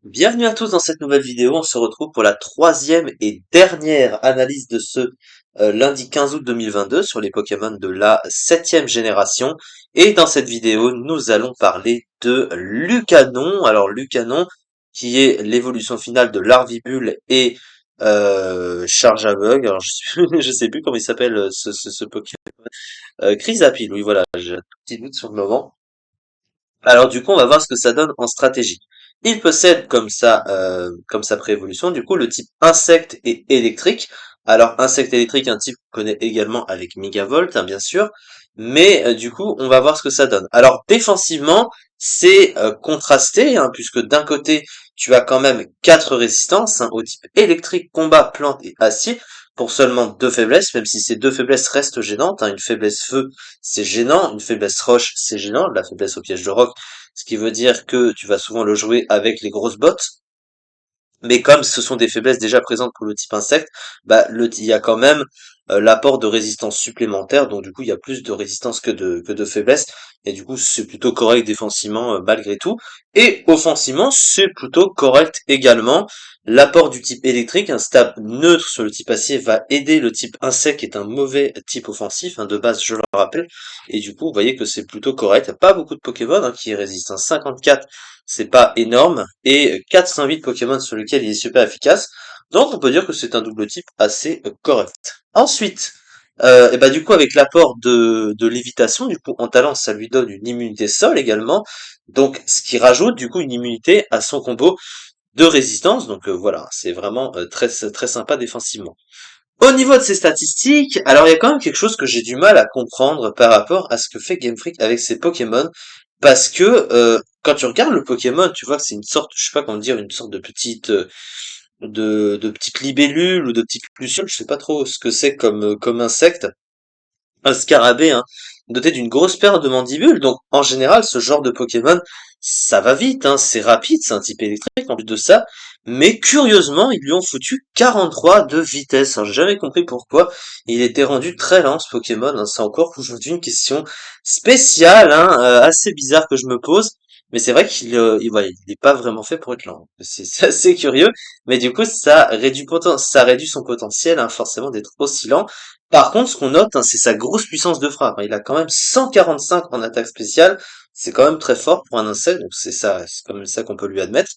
Bienvenue à tous dans cette nouvelle vidéo. On se retrouve pour la troisième et dernière analyse de ce lundi 15 août 2022 sur les Pokémon de la septième génération. Et dans cette vidéo, nous allons parler de Lucanon. Alors Lucanon, qui est l'évolution finale de Larvibule et Charjabug. Alors je sais plus comment il s'appelle ce Pokémon. Chrysapile, oui voilà, j'ai un tout petit doute sur le moment. Alors du coup, on va voir ce que ça donne en stratégie. Il possède comme sa préévolution, du coup, le type insecte et électrique. Alors insecte électrique, un type qu'on connaît également avec Megavolt, hein, bien sûr. Mais du coup, on va voir ce que ça donne. Alors défensivement, c'est contrasté, hein, puisque d'un côté, tu as quand même quatre résistances, hein, au type électrique, combat, plante et acier, pour seulement deux faiblesses, même si ces deux faiblesses restent gênantes, hein. Une faiblesse feu, c'est gênant. Une faiblesse roche, c'est gênant. La faiblesse au piège de roc, ce qui veut dire que tu vas souvent le jouer avec les grosses bottes. Mais comme ce sont des faiblesses déjà présentes pour le type insecte, bah il y a quand même l'apport de résistance supplémentaire, donc du coup il y a plus de résistance que de faiblesse, et du coup c'est plutôt correct défensivement malgré tout. Et offensivement, c'est plutôt correct également. L'apport du type électrique, un stab neutre sur le type acier, va aider le type insecte, qui est un mauvais type offensif, hein, de base je le rappelle, et du coup vous voyez que c'est plutôt correct. Il n'y a pas beaucoup de Pokémon hein, qui résistent, hein. 54, c'est pas énorme, et 408 Pokémon sur lesquels il est super efficace, donc on peut dire que c'est un double type assez correct. Ensuite, et bah du coup avec l'apport de lévitation, du coup en talent ça lui donne une immunité sol également, donc ce qui rajoute du coup une immunité à son combo de résistance, donc voilà, c'est vraiment très sympa défensivement. Au niveau de ses statistiques, alors il y a quand même quelque chose que j'ai du mal à comprendre par rapport à ce que fait Game Freak avec ses Pokémon, parce que quand tu regardes le Pokémon, tu vois que c'est une sorte, je sais pas comment dire, une sorte de petite de petite libellule ou de petite lucioles, je sais pas trop ce que c'est comme insecte, un scarabée, hein, doté d'une grosse paire de mandibules. Donc, en général, ce genre de Pokémon, ça va vite, hein, c'est rapide, c'est un type électrique en plus de ça. Mais curieusement, ils lui ont foutu 43 de vitesse. Alors, j'ai jamais compris pourquoi il était rendu très lent, ce Pokémon, hein. C'est encore aujourd'hui une question spéciale, hein, assez bizarre que je me pose. Mais c'est vrai ouais, il est pas vraiment fait pour être lent. C'est assez curieux. Mais du coup, ça réduit son potentiel, hein, forcément, d'être aussi lent. Par contre, ce qu'on note, hein, c'est sa grosse puissance de frappe, hein. Il a quand même 145 en attaque spéciale. C'est quand même très fort pour un insecte, donc c'est quand même ça qu'on peut lui admettre.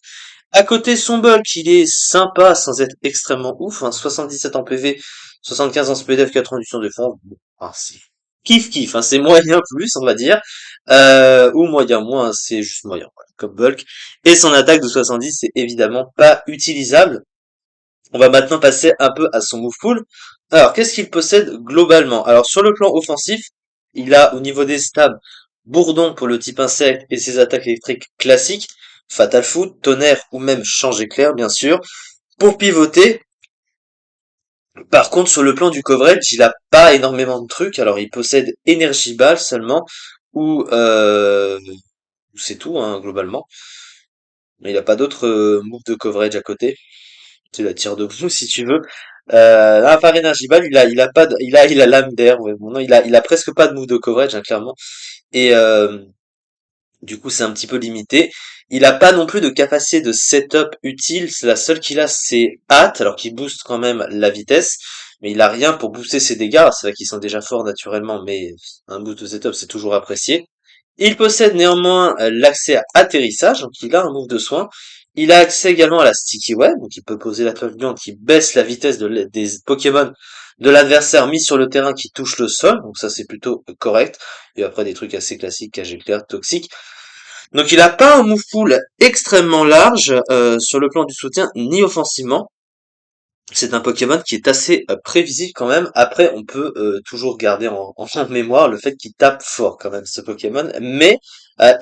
À côté, son bulk, il est sympa sans être extrêmement ouf, hein. 77 en PV, 75 en SPDF, 90 en défense. Bon, ah, c'est kiff kiff, hein. C'est moyen plus, on va dire. Ou moyen moins, c'est juste moyen, voilà, comme bulk. Et son attaque de 70, c'est évidemment pas utilisable. On va maintenant passer un peu à son move pool. Alors, qu'est-ce qu'il possède globalement? Alors, sur le plan offensif, il a au niveau des stabs Bourdon pour le type insecte et ses attaques électriques classiques, Fatal Foot, Tonnerre ou même Change Éclair, bien sûr. Pour pivoter, par contre, sur le plan du coverage, il a pas énormément de trucs. Alors, il possède Energy Ball seulement, ou c'est tout, hein, globalement. Mais il a pas d'autres moves de coverage à côté. Tu la tires debout si tu veux. Là, par Energy Ball, il a pas il a lame d'air, ouais. Bon, non, il a presque pas de move de coverage, hein, clairement. Et du coup, c'est un petit peu limité. Il a pas non plus de capacité de setup utile. C'est la seule qu'il a, c'est hâte, alors qu'il booste quand même la vitesse. Mais il a rien pour booster ses dégâts. Alors, c'est vrai qu'ils sont déjà forts naturellement, mais un boost de setup, c'est toujours apprécié. Il possède néanmoins l'accès à atterrissage, donc il a un move de soin. Il a accès également à la Sticky Web, donc il peut poser la toile vivante qui baisse la vitesse des Pokémon de l'adversaire mis sur le terrain qui touche le sol, donc ça c'est plutôt correct. Et après des trucs assez classiques, cage éclair, toxique. Donc il a pas un move pool extrêmement large sur le plan du soutien, ni offensivement. C'est un Pokémon qui est assez prévisible quand même. Après, on peut toujours garder en mémoire le fait qu'il tape fort quand même ce Pokémon, mais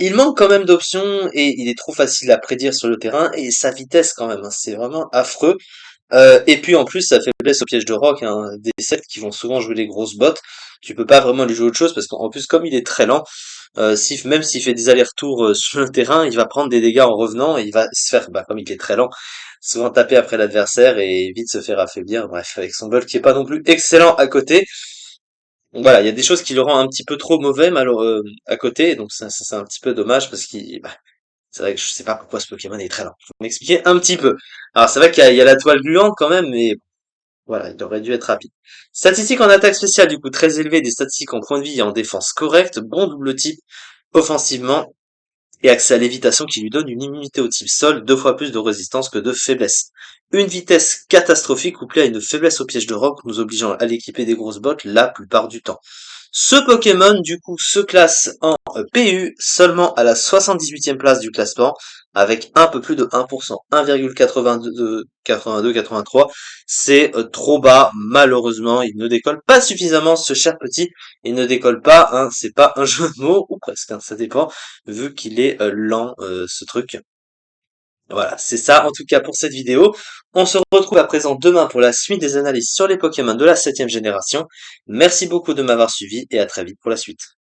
il manque quand même d'options et il est trop facile à prédire sur le terrain et sa vitesse quand même, hein, c'est vraiment affreux. Et puis en plus, sa faiblesse au piège de roc, hein, des sectes qui vont souvent jouer les grosses bottes, tu peux pas vraiment lui jouer autre chose parce qu'en plus comme il est très lent, même s'il fait des allers-retours sur le terrain, il va prendre des dégâts en revenant et il va se faire, bah, comme il est très lent, souvent taper après l'adversaire et vite se faire affaiblir. Bref, avec son bulk qui est pas non plus excellent à côté. Donc voilà, il y a des choses qui le rend un petit peu trop mauvais à côté, donc c'est un petit peu dommage parce qu'il bah, C'est vrai que je sais pas pourquoi ce Pokémon est très lent. Faut m'expliquer un petit peu. Alors c'est vrai qu'il y a la toile gluante quand même, mais voilà, il aurait dû être rapide. Statistiques en attaque spéciale, du coup, très élevées, des statistiques en point de vie et en défense correcte, bon double type offensivement, et accès à l'évitation qui lui donne une immunité au type sol, 2 fois plus de résistance que de faiblesse. Une vitesse catastrophique couplée à une faiblesse au piège de roc, nous obligeant à l'équiper des grosses bottes la plupart du temps. Ce Pokémon, du coup, se classe en PU seulement à la 78e place du classement, avec un peu plus de 1%, 1,82-83. C'est trop bas, malheureusement, il ne décolle pas suffisamment, ce cher petit. Il ne décolle pas, hein, c'est pas un jeu de mots, ou presque, hein, ça dépend, vu qu'il est lent, ce truc. Voilà, c'est ça en tout cas pour cette vidéo. On se retrouve à présent demain pour la suite des analyses sur les Pokémon de la 7e génération. Merci beaucoup de m'avoir suivi et à très vite pour la suite.